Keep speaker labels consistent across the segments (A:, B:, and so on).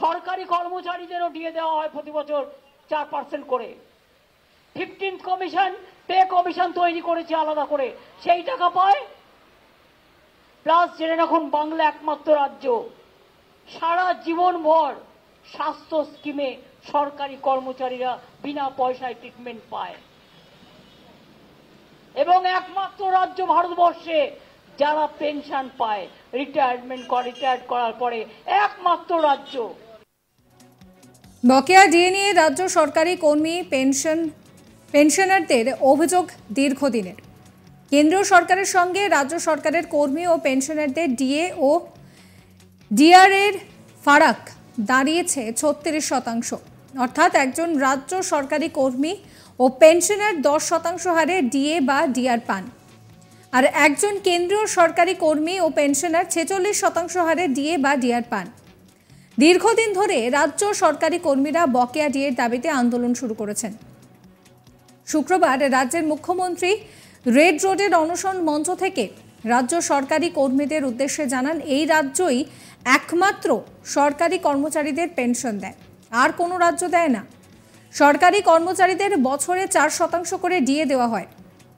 A: সরকারি কর্মচারীদেরও দিয়ে দেওয়া হয় প্রতি বছর 4% করে। 15th কমিশন পে কমিশন তৈরি করেছে আলাদা করে, সেই টাকা পায়। প্লাস জেনে রাখুন, বাংলা একমাত্র রাজ্য সারা জীবনভর স্বাস্থ্য স্কিমে সরকারি কর্মচারীরা বিনা পয়সায় ট্রিটমেন্ট পায়, এবং একমাত্র রাজ্য ভারতবর্ষে যারা পেনশন পায় রিটায়ার্ড করার পরে, একমাত্র রাজ্য।
B: বকেয়া ডিএ নিয়ে রাজ্য সরকারি কর্মী পেনশনারদের অভিযোগ দীর্ঘদিনের। কেন্দ্রীয় সরকারের সঙ্গে রাজ্য সরকারের কর্মী ও পেনশনারদের ডিএ ও ডিআর এর ফারাক দাঁড়িয়েছে 36%। অর্থাৎ একজন রাজ্য সরকারি কর্মী ও পেনশনার 10% হারে ডিএ বা ডিআর পান, আর একজন কেন্দ্রীয় সরকারি কর্মী ও পেনশনার 46% হারে ডিএ বা ডিআর পান। দীর্ঘদিন ধরে রাজ্য সরকারি কর্মীরা বকেয়া ডিএর দাবিতে আন্দোলন শুরু করেছেন। শুক্রবার রাজ্যের মুখ্যমন্ত্রী রেড রোডের অনশন মঞ্চ থেকে রাজ্য সরকারি কর্মীদের উদ্দেশ্যে জানান, এই রাজ্যই একমাত্র সরকারি কর্মচারীদের পেনশন দেয়, আর কোনো রাজ্য দেয় না। সরকারি কর্মচারীদের বছরে 4% করে ডিএ দেওয়া হয়।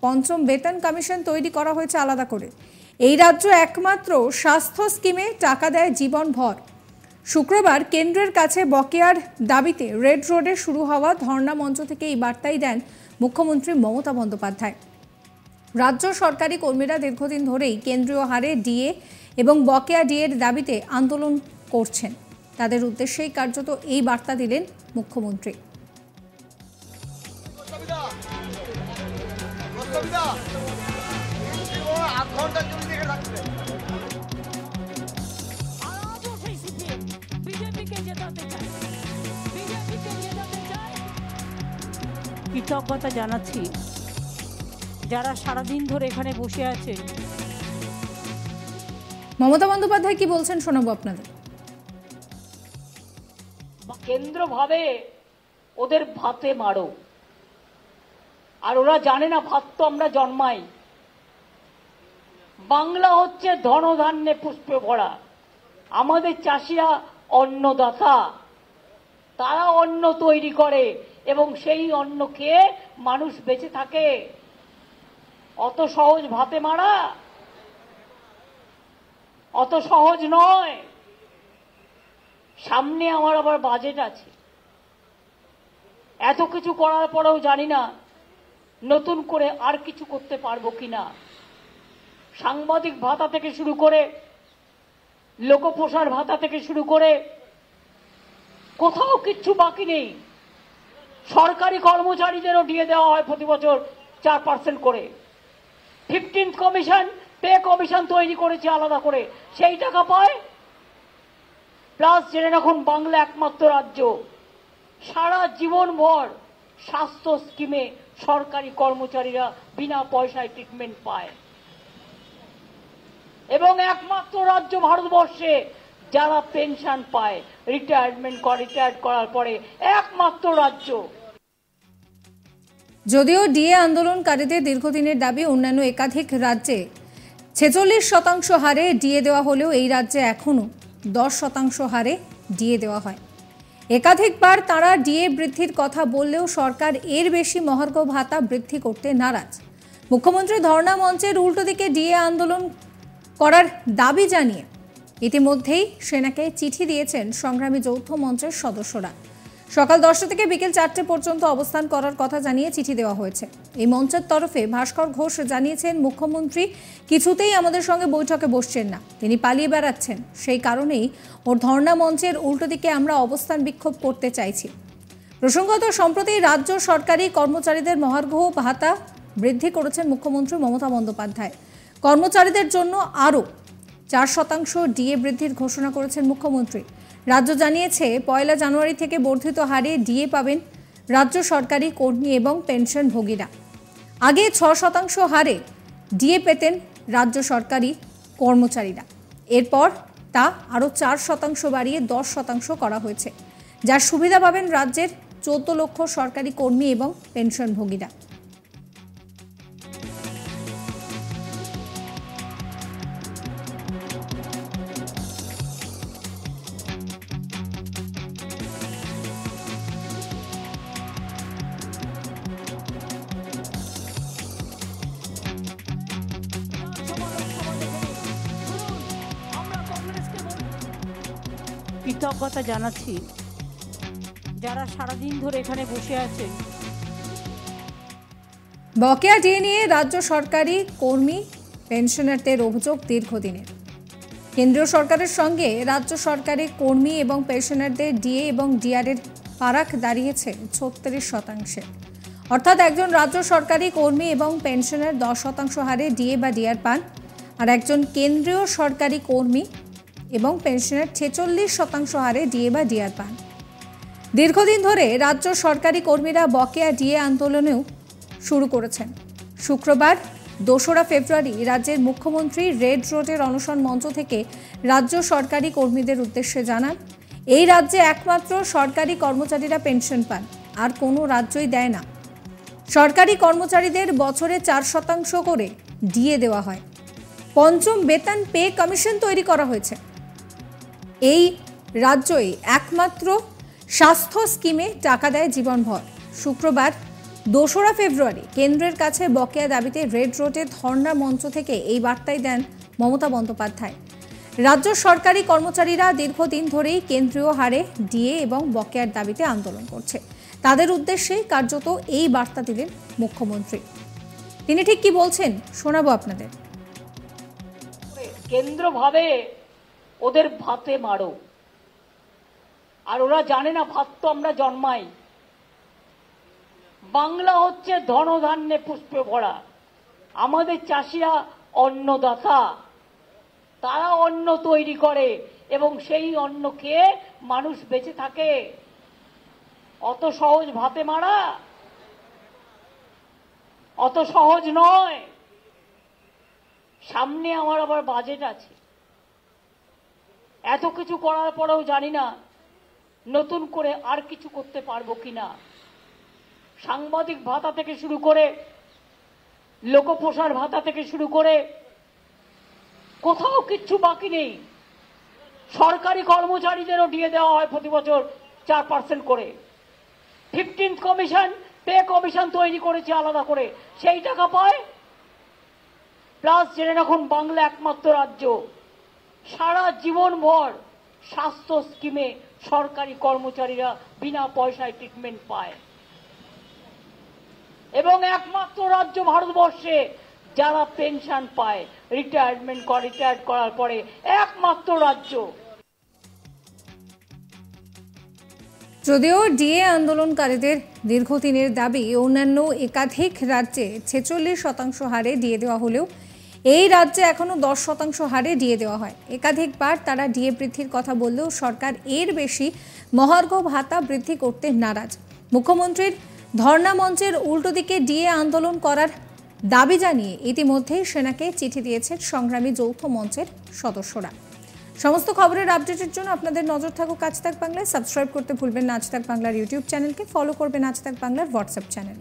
B: পঞ্চম বেতন কমিশন তৈরি করা হয়েছে আলাদা করে। এই রাজ্য একমাত্র স্বাস্থ্য স্কিমে টাকা দেয় জীবনভর। শুক্রবার কেন্দ্রের কাছে বকেয়ার দাবিতে রেড রোডে শুরু হওয়া ধর্ণা মঞ্চ থেকে এই বার্তাই দেন মুখ্যমন্ত্রী মমতা বন্দ্যোপাধ্যায়। রাজ্য সরকারি কর্মীরা দীর্ঘদিন ধরেই কেন্দ্রীয় হারে ডিএ এবং বকেয়া ডিএর দাবিতে আন্দোলন করছেন। তাদের উদ্দেশ্যেই কার্যত এই বার্তা দিলেন মুখ্যমন্ত্রী।
A: কৃতজ্ঞতা জানাচ্ছি যারা সারাদিন ধরে এখানে বসে আছে।
B: মমতা বন্দ্যোপাধ্যায় কি বলছেন শোনাবো আপনাদের।
A: কেন্দ্র ভাবে ওদের ভাতে মারো, আর ওরা জানে না ভাত তো আমরা জন্মাই। বাংলা হচ্ছে ধনধান্যে পুষ্পে ভরা। আমাদের চাষিরা অন্নদাতা, তারা অন্ন তৈরি করে এবং সেই অন্ন খেয়ে মানুষ বেঁচে থাকে। অত সহজ ভাতে মারা, অত সহজ নয়। সামনে আমার আবার বাজেট আছে। এত কিছু করার পরেও জানি না নতুন করে আর কিছু করতে পারবো কিনা। সাংবাদিক ভাতা থেকে শুরু করে, লোকপ্রসার ভাতা থেকে শুরু করে কোথাও কিচ্ছু বাকি নেই। সরকারি কর্মচারীদেরও দিয়ে দেওয়া হয় প্রতি বছর 4% করে। 15th কমিশন পে কমিশন তৈরি করেছে আলাদা করে, সেই টাকা পায়। প্লাস জেনে রাখুন, বাংলা একমাত্র রাজ্য সারা জীবনভর স্বাস্থ্য স্কিমে সরকারি কর্মচারীরা বিনা পয়সায় ট্রিটমেন্ট পায়, এবং একমাত্র রাজ্য ভারতবর্ষে যারা পেনশন পায় রিটায়ার্ড করার পরে, একমাত্র রাজ্য।
B: যদিও ডিএ আন্দোলনকারীদের দীর্ঘদিনের দাবি অন্যান্য একাধিক রাজ্যে 46% হারে ডিএ দেওয়া হলেও এই রাজ্যে এখনও 10% হারে ডিএ দেওয়া হয়। একাধিকবার তারা ডিএ বৃদ্ধির কথা বললেও সরকার এর বেশি মহার্ঘ ভাতা বৃদ্ধি করতে নারাজ। মুখ্যমন্ত্রী ধর্ণা মঞ্চের উল্টো দিকে ডিএ আন্দোলন করার দাবি জানিয়ে ইতিমধ্যেই সেনাকে চিঠি দিয়েছেন সংগ্রামী যৌথ মঞ্চের সদস্যরা। সকাল 10টা থেকে বিকেল 4টে পর্যন্ত অবস্থান করার কথা জানিয়ে চিঠি দেওয়া হয়েছে। এই মঞ্চের তরফে ভাস্কর ঘোষ জানিয়েছেন, মুখ্যমন্ত্রী কিছুতেই আমাদের সঙ্গে বৈঠকে বসছেন না, তিনি পালিয়ে বেড়াচ্ছেন। সেই কারণেই ওর ধর্ণা মঞ্চের উল্টো দিকে আমরা অবস্থান বিক্ষোভ করতে চাইছি। প্রসঙ্গত, সম্প্রতি রাজ্য সরকারি কর্মচারীদের মহার্ঘ ভাতা বৃদ্ধি করেছেন মুখ্যমন্ত্রী মমতা বন্দ্যোপাধ্যায়। কর্মচারীদের জন্য আরও 4% ডিএ বৃদ্ধির ঘোষণা করেছেন মুখ্যমন্ত্রী। রাজ্য জানিয়েছে, 1 জানুয়ারি থেকে বর্ধিত হারে ডিএ পাবেন রাজ্য সরকারি কর্মী এবং পেনশনভোগীরা। আগে 6% হারে ডিএ পেতেন রাজ্য সরকারি কর্মচারীরা। এরপর তা আরও 4% বাড়িয়ে 10% করা হয়েছে, যার সুবিধা পাবেন রাজ্যের 14 লক্ষ সরকারি কর্মী এবং পেনশনভোগীরা।
A: কৃতজ্ঞতা জানাচ্ছি যারা সারাদিন ধরে এখানে বসে আছেন।
B: বকেয়া ডিএ নিয়ে রাজ্য সরকারি কর্মী পেনশনারদের অভিযোগ দীর্ঘদিনের। কেন্দ্রীয় সরকারের সঙ্গে রাজ্য সরকারি কর্মী এবং পেনশনারদের ডিএ এবং ডিআরের ফারাক দাঁড়িয়েছে 36%। অর্থাৎ একজন রাজ্য সরকারি কর্মী এবং পেনশনার 10% হারে ডিএ বা ডিআর পান, আর একজন কেন্দ্রীয় সরকারি কর্মী এবং পেনশনার 46% হারে ডিএ বা ডিআর পান। দীর্ঘদিন ধরে রাজ্য সরকারি কর্মীরা বকেয়া ডিএ আন্দোলনেও শুরু করেছেন। শুক্রবার 2রা ফেব্রুয়ারি রাজ্যের মুখ্যমন্ত্রী রেড রোডের অনশন মঞ্চ থেকে রাজ্য সরকারি কর্মীদের উদ্দেশ্যে জানান, এই রাজ্যে একমাত্র সরকারি কর্মচারীরা পেনশন পান, আর কোনো রাজ্যই দেয় না। সরকারি কর্মচারীদের বছরে 4% করে ডিএ দেওয়া হয়। পঞ্চম বেতন পে কমিশন তৈরি করা হয়েছে। এই রাজ্যই একমাত্র স্বাস্থ্য স্কিমে টাকা দেয় জীবনভর। শুক্রবার 2রা ফেব্রুয়ারি কেন্দ্রের কাছে বকেয়া দাবিতে রেড রোডে ধর্ণা মঞ্চ থেকে এই বার্তাই দেন মমতা বন্দ্যোপাধ্যায়। রাজ্য সরকারি কর্মচারীরা দীর্ঘদিন ধরেই কেন্দ্রীয় হারে ডিএ এবং বকেয়ার দাবিতে আন্দোলন করছে। তাদের উদ্দেশ্যেই কার্যত এই বার্তা দিলেন মুখ্যমন্ত্রী। তিনি ঠিক কি বলছেন শোনাবো আপনাদের।
A: কেন্দ্র ভাবে ওদের ভাতে মারো, আর ওরা জানে না ভাত তো আমরা জন্মাই। বাংলা হচ্ছে ধনধান্যে পুষ্পে ভরা। আমাদের চাষিরা অন্নদাতা, তারা অন্ন তৈরি করে এবং সেই অন্ন খেয়ে মানুষ বেঁচে থাকে। অত সহজ ভাতে মারা, অত সহজ নয়। সামনে আমার আবার বাজেট আছে। এত কিছু করার পরেও জানি না নতুন করে আর কিছু করতে পারবো কিনা। সাংবাদিক ভাতা থেকে শুরু করে, লোকপ্রসার ভাতা থেকে শুরু করে কোথাও কিচ্ছু বাকি নেই। সরকারি কর্মচারীদেরও দিয়ে দেওয়া হয় প্রতি বছর 4% করে। 15th কমিশন পে কমিশন তৈরি করেছে আলাদা করে, সেই টাকা পায়। প্লাস জেনে রাখুন, বাংলা একমাত্র রাজ্য সারা জীবনভর স্বাস্থ্য স্কিমে সরকারি কর্মচারীরা বিনা পয়সায় ট্রিটমেন্ট পায়, এবং একমাত্র রাজ্য ভারতবর্ষে যারা পেনশন পায় রিটায়ার্ড করার পরে, একমাত্র রাজ্য।
B: যদিও ডিএ আন্দোলনকারীদের দীর্ঘদিনের দাবি অন্যান্য একাধিক রাজ্যে 46% হারে ডিএ দেওয়া হলেও এই রাজ্যে এখনো 10% হারে ডিএ দেওয়া হয়। একাধিকবার তারা ডিএ বৃদ্ধির কথা বললেও সরকার এর বেশি মহার্ঘ ভাতা বৃদ্ধি করতে নারাজ। মুখ্যমন্ত্রীর ধর্ণা মঞ্চের উল্টো দিকে ডিএ আন্দোলন করার দাবি জানিয়ে ইতিমধ্যেই সেনাকে চিঠি দিয়েছেন সংগ্রামী যৌথ মঞ্চের সদস্যরা। সমস্ত খবরের আপডেটের জন্য আপনাদের নজর থাকুক আজ তাক বাংলায়। সাবস্ক্রাইব করতে ভুলবেন না আজ তাক বাংলার ইউটিউব চ্যানেলকে, ফলো করবেন আজ তাক বাংলার হোয়াটসঅ্যাপ চ্যানেল।